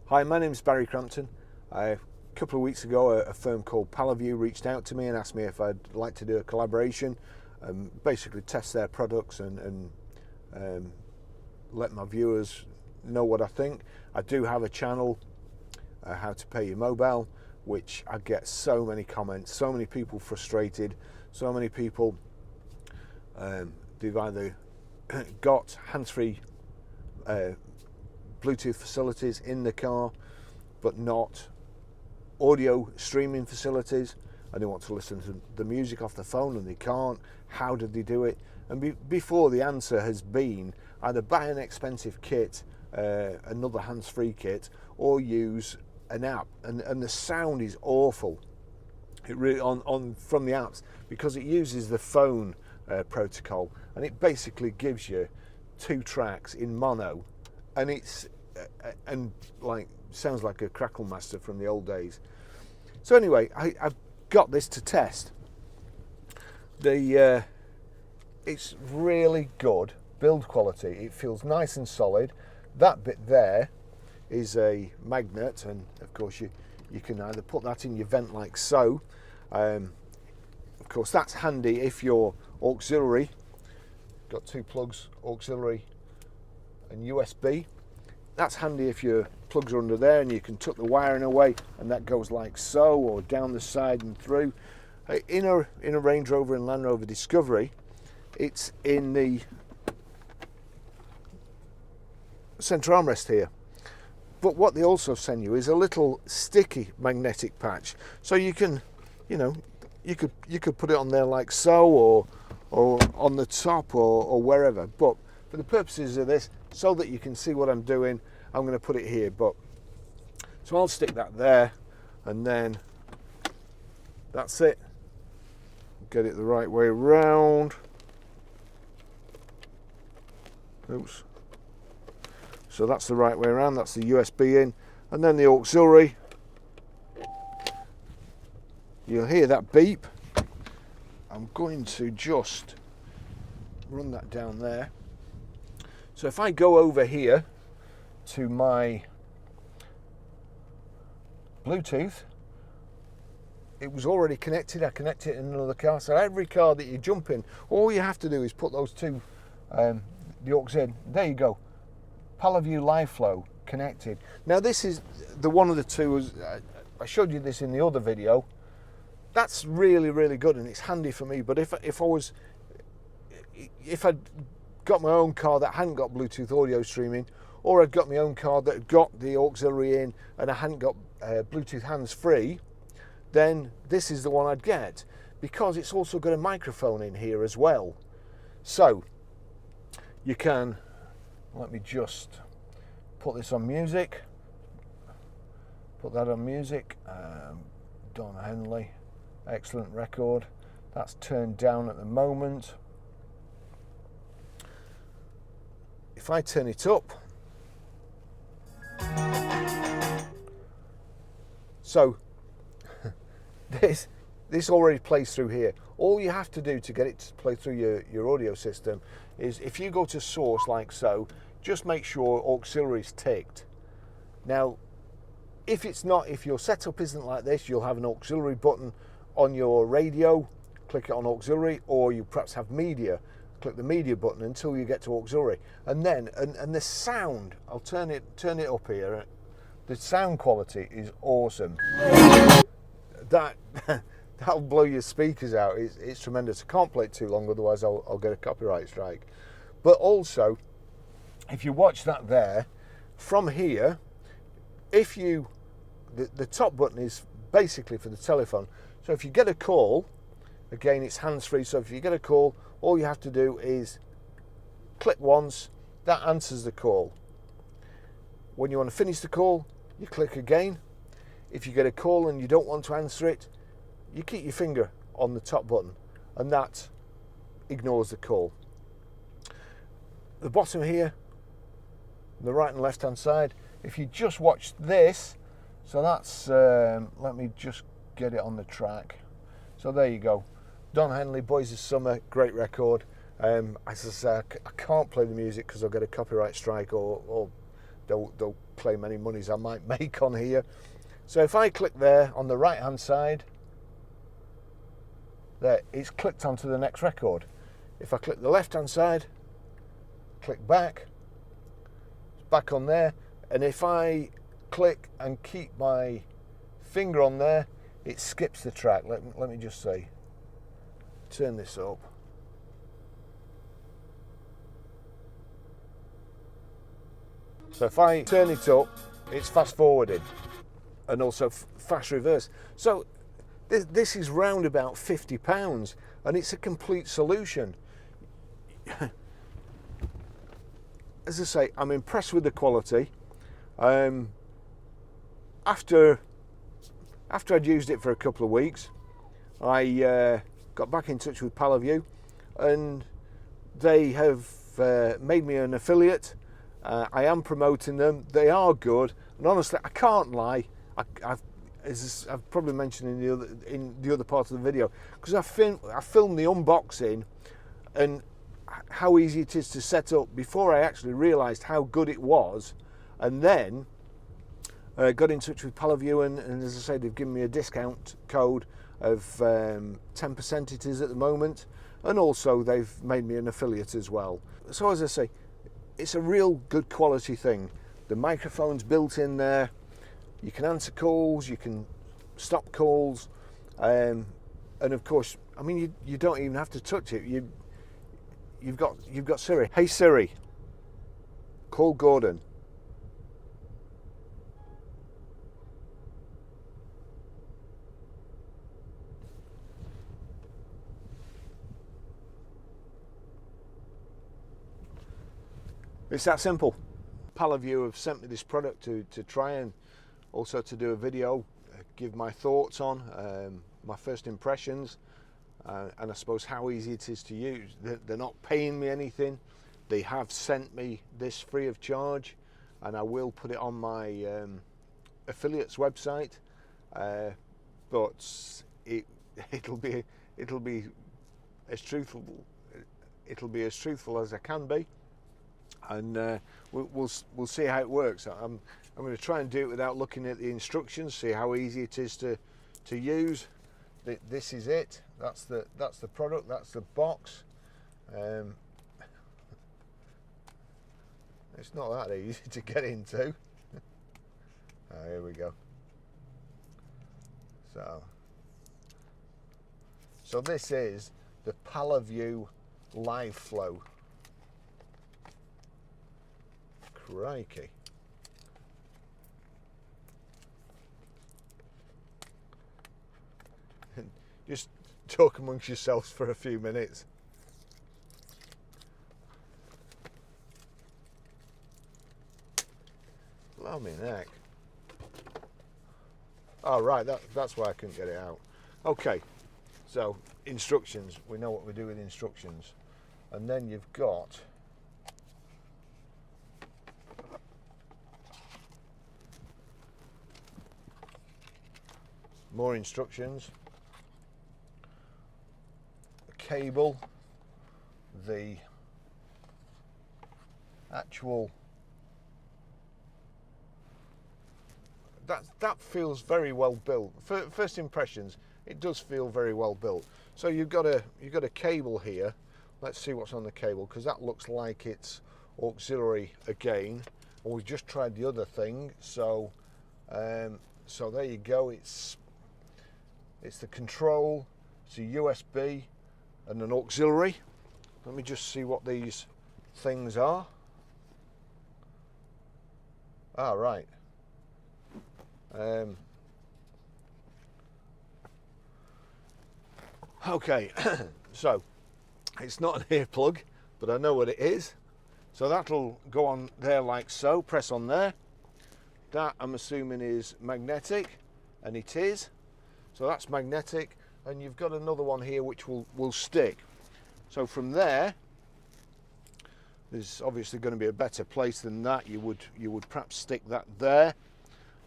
Hi, my name is Barry Crampton. A couple of weeks ago, a firm called PALOVUE reached out to me and asked me if I'd like to do a collaboration, basically test their products and let my viewers know what I think. I do have a channel, How to Pay Your Mobile, which I get so many comments, so many people frustrated, so many people they've either got hands-free Bluetooth facilities in the car but not audio streaming facilities, and they want to listen to the music off the phone and they can't. How did they do it? And before, the answer has been either buy an expensive kit, another hands-free kit, or use an app, and the sound is awful. It really from the apps, because it uses the phone protocol, and it basically gives you 2 tracks in mono, and it's like sounds like a Crackle Master from the old days. So anyway, I've got this to test. It's really good build quality. It feels nice and solid. That bit there is a magnet, and of course you can either put that in your vent like so. Of course, that's handy if you're auxiliary. Got 2 plugs, auxiliary and USB. That's handy if your plugs are under there and you can tuck the wiring away, and that goes like so, or down the side and through. In a Range Rover and Land Rover Discovery, it's in the centre armrest here. But what they also send you is a little sticky magnetic patch, so you can, you could put it on there like so, or on the top, or wherever. But for the purposes of this, so that you can see what I'm doing, I'm going to put it here. So I'll stick that there, and then that's it. Get it the right way around. Oops. So that's the right way around. That's the USB in, and then the auxiliary. You'll hear that beep. I'm going to just run that down there. So if I go over here to my Bluetooth, it was already connected. I connected it in another car. So every car that you jump in, all you have to do is put those 2 the aux in. There you go. PALOVUE Liveflow connected. Now this is the one of the 2. I showed you this in the other video. That's really, really good, and it's handy for me. But if I'd got my own car that hadn't got Bluetooth audio streaming, or I'd got my own car that had got the auxiliary in and I hadn't got Bluetooth hands-free, then this is the one I'd get, because it's also got a microphone in here as well. So you can, let me just put this on music, put that on music. Don Henley, excellent record. That's turned down at the moment. If I turn it up, so this already plays through here. All you have to do to get it to play through your audio system is, if you go to source like so, just make sure auxiliary is ticked. Now, if your setup isn't like this, you'll have an auxiliary button on your radio. Click it on auxiliary, or you perhaps have media. Click the media button until you get to auxiliary, and then the sound, I'll turn it up here. The sound quality is awesome. That'll blow your speakers out. It's tremendous. I can't play it too long, otherwise I'll get a copyright strike. But also, if you watch that there, from here, the top button is basically for the telephone. So if you get a call, again, it's hands-free. So if you get a call, all you have to do is click once. That answers the call. When you want to finish the call, you click again. If you get a call and you don't want to answer it, you keep your finger on the top button, and that ignores the call. The bottom here, the right and left hand side, if you just watch this, so that's, let me just get it on the track. So there you go. Don Henley, Boys of Summer, great record. As I say, I can't play the music because I'll get a copyright strike or don't claim any monies I might make on here. So if I click there on the right hand side, there, it's clicked onto the next record. If I click the left hand side, click back, it's back on there. And if I click and keep my finger on there, it skips the track. Let me just say, turn this up. So if I turn it up, it's fast forwarded and also fast reverse. So this is round about £50 and it's a complete solution. As I say, I'm impressed with the quality. After I'd used it for a couple of weeks, I got back in touch with PALOVUE and they have made me an affiliate. I am promoting them. They are good, and honestly, I can't lie. As I've probably mentioned in the other part of the video, because I filmed the unboxing and how easy it is to set up before I actually realised how good it was, and then got in touch with PALOVUE, and as I say, they've given me a discount code of 10% it is at the moment, and also they've made me an affiliate as well. So as I say, it's a real good quality thing. The microphone's built in there. You can answer calls, you can stop calls, and of course, I mean, you don't even have to touch it. You've got Siri. Hey Siri, call Gordon. It's that simple. PALOVUE have sent me this product to try and also to do a video, give my thoughts on, my first impressions, and I suppose how easy it is to use. They're not paying me anything. They have sent me this free of charge, and I will put it on my affiliate's website, but it'll be as truthful as I can be. And we'll see how it works. I'm going to try and do it without looking at the instructions, see how easy it is to use. This is it. That's the product. That's the box. It's not that easy to get into. Here we go. So this is the PALOVUE Liveflow. Crikey. Just talk amongst yourselves for a few minutes. Blow me neck. Oh right, that's why I couldn't get it out. Okay, so instructions. We know what we do with instructions. And then you've got more instructions, the cable, the actual, that feels very well built. First impressions, it does feel very well built. So you've got a cable here. Let's see what's on the cable, because that looks like it's auxiliary again, and we've just tried the other thing. So so there you go. It's the control, it's a USB and an auxiliary. Let me just see what these things are. Ah, right. Okay, so it's not an earplug, but I know what it is. So that'll go on there like so, press on there. That I'm assuming is magnetic, and it is. So that's magnetic, and you've got another one here which will stick. So from there, there's obviously going to be a better place than that. You would perhaps stick that there,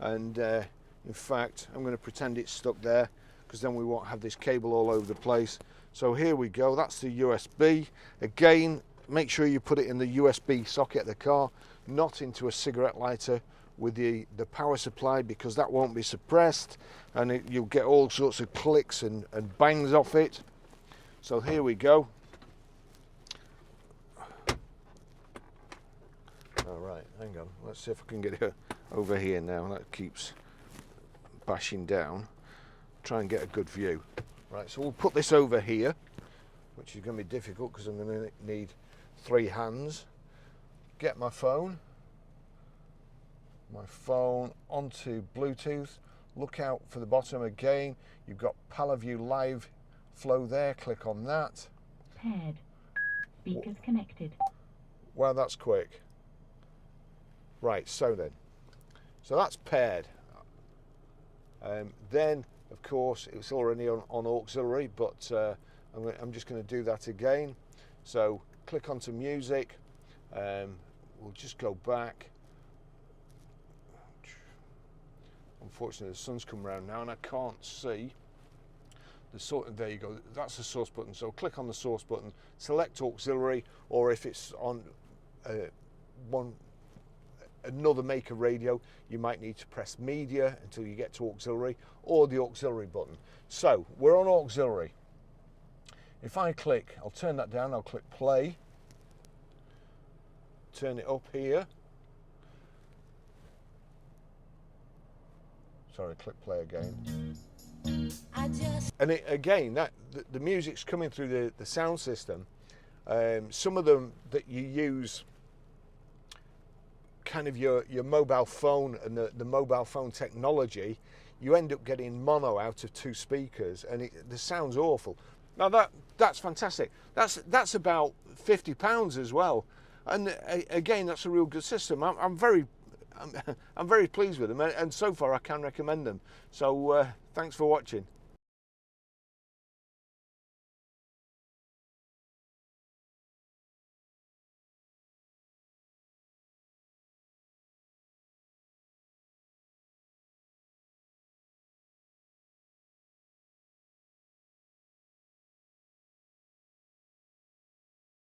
and in fact I'm going to pretend it's stuck there, because then we won't have this cable all over the place. So here we go, that's the USB. Again, make sure you put it in the USB socket of the car, not into a cigarette lighter with the power supply, because that won't be suppressed, and you'll get all sorts of clicks and bangs off it. So here we go. All right, hang on, let's see if I can get it over here now. That keeps bashing down. Try and get a good view. Right, so we'll put this over here, which is going to be difficult because I'm going to need 3 hands. Get my phone onto Bluetooth. Look out for the bottom again. You've got PALOVUE Liveflow there. Click on that. Paired. Speakers connected. Well, that's quick. Right, so that's paired. Then, of course, it's already on auxiliary, but I'm just going to do that again. So click onto music. We'll just go back. Unfortunately, the sun's come around now and I can't see the sort. There you go. That's the source button. So click on the source button, select auxiliary, or if it's on another maker radio, you might need to press media until you get to auxiliary, or the auxiliary button. So we're on auxiliary. If I click, I'll turn that down. I'll click play. Turn it up here. Sorry, click play again. And again, the music's coming through the sound system. Some of them that you use, kind of your mobile phone and the mobile phone technology, you end up getting mono out of 2 speakers, and the sound's awful. Now that's fantastic. That's about £50 as well, and again, that's a real good system. I'm very pleased with them, and so far I can recommend them. So thanks for watching.